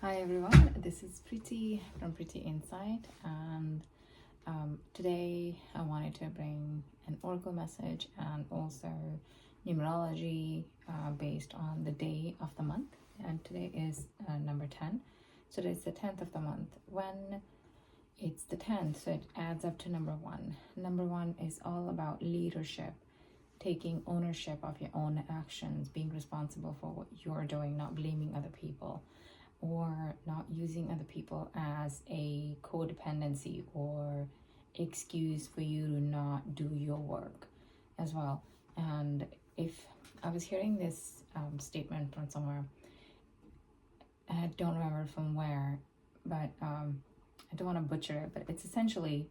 Hi everyone, this is Pretty from Pretty Insight, and today I wanted to bring an oracle message and also numerology based on the day of the month. And today is number 10, so it's the 10th of the month. When it's the 10th, so it adds up to number 1. Number 1 is all about leadership, taking ownership of your own actions, being responsible for what you're doing, not blaming other people, or not using other people as a codependency or excuse for you to not do your work as well. And if I was hearing this statement from somewhere, and I don't remember from where, but I don't want to butcher it, but it's essentially,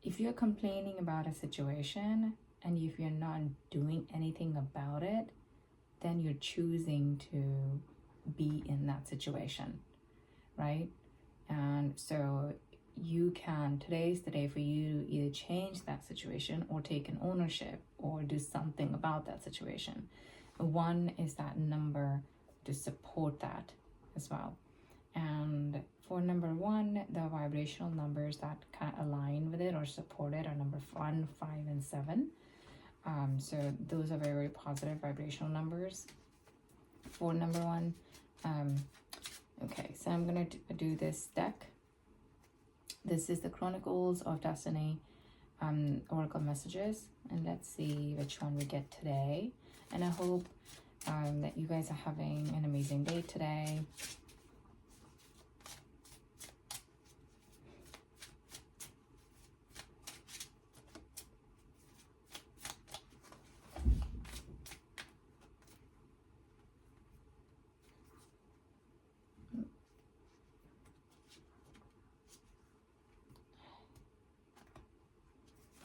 if you're complaining about a situation and if you're not doing anything about it, then you're choosing to be in that situation, right? And so today's the day for you to either change that situation or take an ownership or do something about that situation. 1 is that number to support that as well. And for number 1, the vibrational numbers that kind of align with it or support it are number 1, 5, and 7. So those are very, very positive vibrational numbers for number 1. Okay, so I'm gonna do this deck. This is the Chronicles of Destiny oracle messages, and let's see which one we get today. And I hope that you guys are having an amazing day today.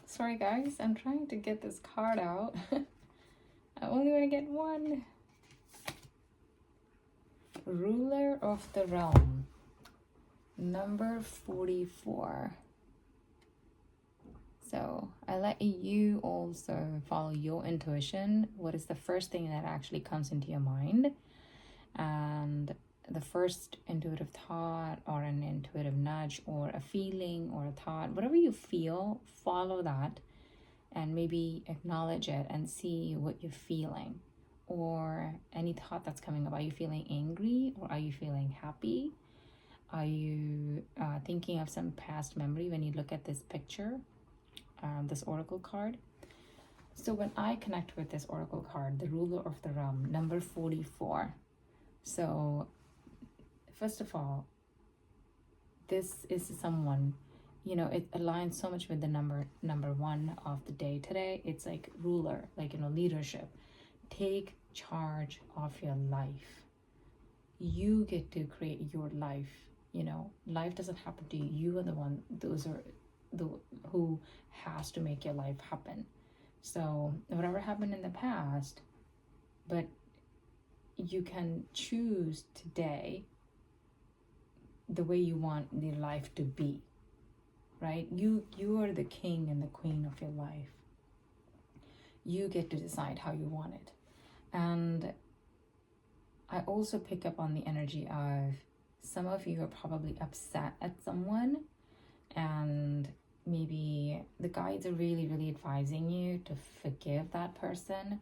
Sorry guys, I'm trying to get this card out. I only want to get 1. Ruler of the Realm, number 44. So I let you also follow your intuition. What is the first thing that actually comes into your mind? And the first intuitive thought or an intuitive nudge or a feeling or a thought, whatever you feel, follow that and maybe acknowledge it and see what you're feeling, or any thought that's coming up. Are you feeling angry or are you feeling happy? Are you thinking of some past memory when you look at this picture, this oracle card? So when I connect with this oracle card, the ruler of the realm, number 44. So first of all, this is someone, it aligns so much with the number 1 of the day today. It's like ruler, like, leadership. Take charge of your life. You get to create your life. Life doesn't happen to you. You are the one, who has to make your life happen. So whatever happened in the past, but you can choose today the way you want your life to be, right? You are the king and the queen of your life. You get to decide how you want it. And I also pick up on the energy of some of you are probably upset at someone, and maybe the guides are really, really advising you to forgive that person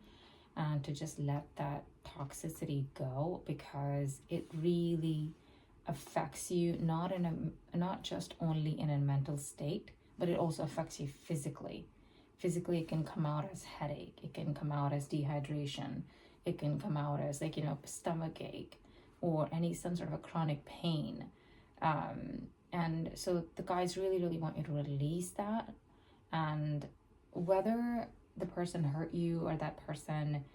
and to just let that toxicity go, because it really affects you, not just only in a mental state, but it also affects you physically. Physically, it can come out as headache, it can come out as dehydration, it can come out as stomach ache or some sort of a chronic pain. And so the guys really, really want you to release that. And whether the person hurt you or that person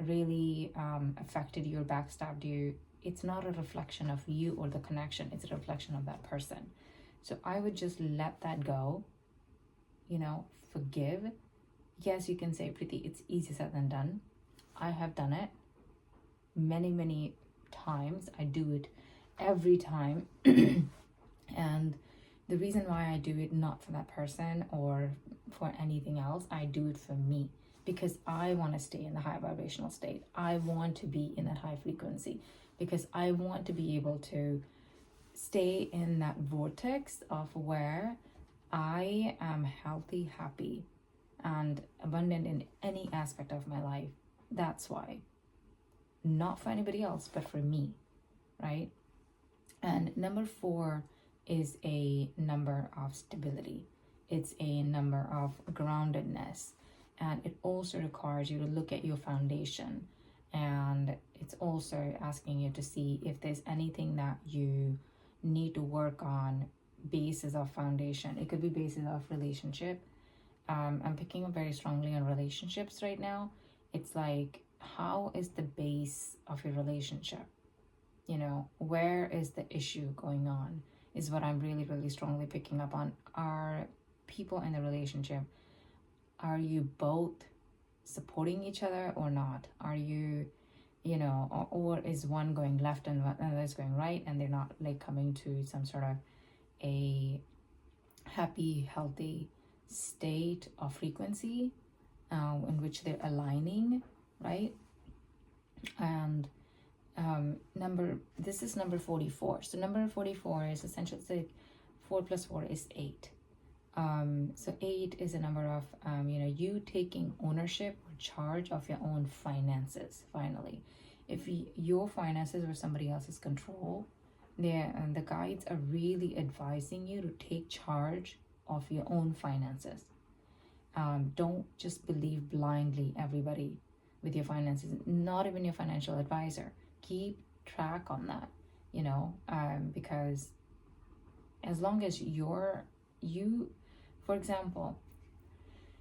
really affected you or backstabbed you, it's not a reflection of you or the connection, it's a reflection of that person. So I would just let that go, forgive. Yes, you can say, Preeti, it's easier said than done. I have done it many, many times. I do it every time. And the reason why I do it, not for that person or for anything else, I do it for me, because I want to stay in the high vibrational state. I want to be in that high frequency. because I want to be able to stay in that vortex of where I am healthy, happy, and abundant in any aspect of my life. That's why. Not for anybody else, but for me, right? And number 4 is a number of stability. It's a number of groundedness. And it also requires you to look at your foundation. And it's also asking you to see if there's anything that you need to work on basis of foundation. It could be basis of relationship. I'm picking up very strongly on relationships right now. It's like, how is the base of your relationship? You know, where is the issue going on is what I'm really, really strongly picking up on. Are people in the relationship, are you both supporting each other or not? Are you, you know, or is one going left and another is going right, and they're not like coming to some sort of a happy, healthy state of frequency in which they're aligning, right? And this is number 44. So number 44 is essentially, it's like 4 plus 4 is 8. So 8 is a number of you taking ownership or charge of your own finances. Finally, if your finances were somebody else's control, the guides are really advising you to take charge of your own finances. Don't just believe blindly everybody with your finances, not even your financial advisor. Keep track on that, because as long as for example,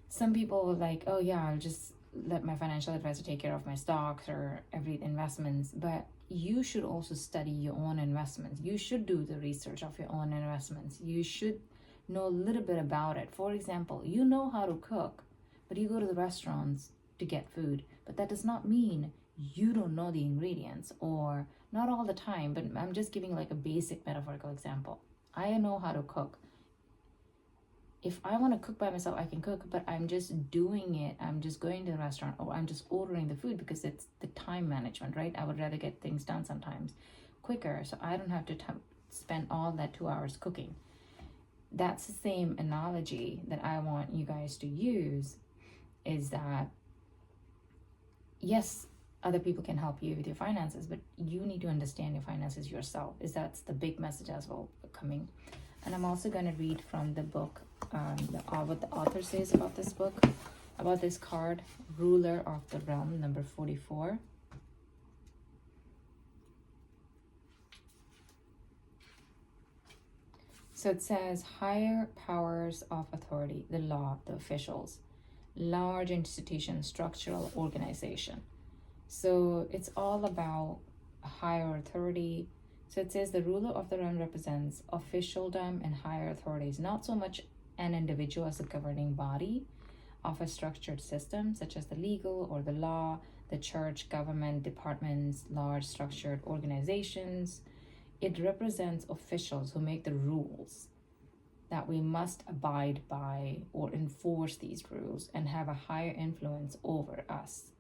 some people are like, oh yeah, I'll just let my financial advisor take care of my stocks or every investments, but you should also study your own investments. You should do the research of your own investments. You should know a little bit about it. For example, you know how to cook, but you go to the restaurants to get food, but that does not mean you don't know the ingredients, or not all the time, but I'm just giving like a basic metaphorical example. I know how to cook. If I want to cook by myself, I can cook, but I'm just doing it. I'm just going to the restaurant, or I'm just ordering the food because it's the time management, right? I would rather get things done sometimes quicker, so I don't have to spend all that 2 hours cooking. That's the same analogy that I want you guys to use, is that yes, other people can help you with your finances, but you need to understand your finances yourself. That's the big message as well coming. And I'm also going to read from the book, what the author says about this book, about this card, Ruler of the Realm, number 44. So it says, higher powers of authority, the law, the officials, large institution, structural organization. So it's all about higher authority. So it says the ruler of the realm represents officialdom and higher authorities, not so much an individual as a governing body of a structured system, such as the legal or the law, the church, government, departments, large structured organizations. It represents officials who make the rules that we must abide by or enforce these rules and have a higher influence over us.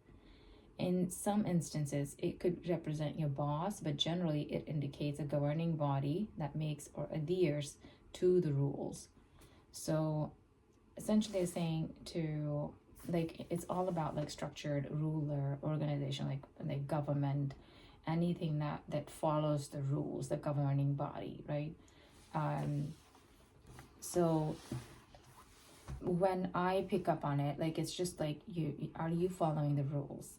In some instances, it could represent your boss, but generally it indicates a governing body that makes or adheres to the rules. So essentially it's saying to, like, it's all about like structured ruler organization, like government, anything that follows the rules, the governing body, right? So when I pick up on it, like, it's just like, are you following the rules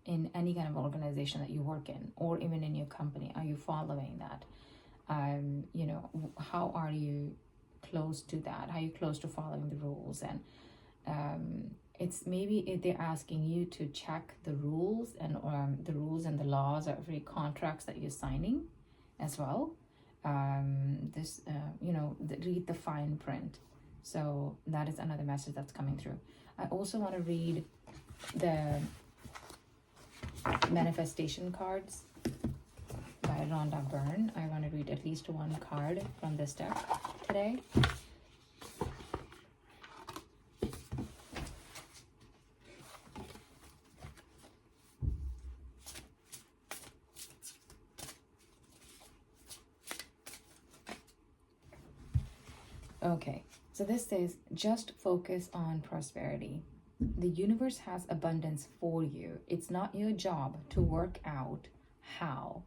in any kind of organization that you work in, or even in your company? Are you following that? How are you close to that? How are you close to following the rules? And it's maybe they're asking you to check the rules and the rules and the laws of every contracts that you're signing as well. Read the fine print. So that is another message that's coming through. I also want to read the manifestation cards by Rhonda Byrne. I want to read at least one card from this deck today. Okay, so this says just focus on prosperity. The universe has abundance for you. It's not your job to work out how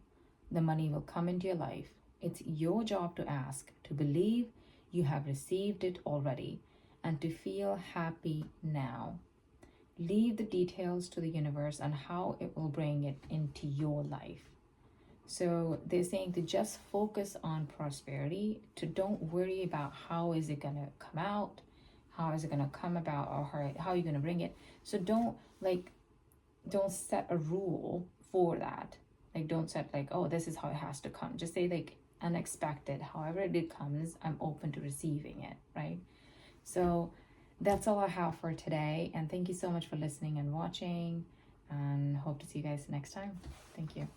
the money will come into your life. It's your job to ask, to believe you have received it already, and to feel happy now. Leave the details to the universe on how it will bring it into your life. So they're saying to just focus on prosperity, to don't worry about how is it gonna come out, how is it gonna come about, or how you're gonna bring it. So don't set a rule for that. Like don't set like, oh, this is how it has to come. Just say like unexpected, however it comes, I'm open to receiving it, right? So that's all I have for today. And thank you so much for listening and watching, and hope to see you guys next time. Thank you.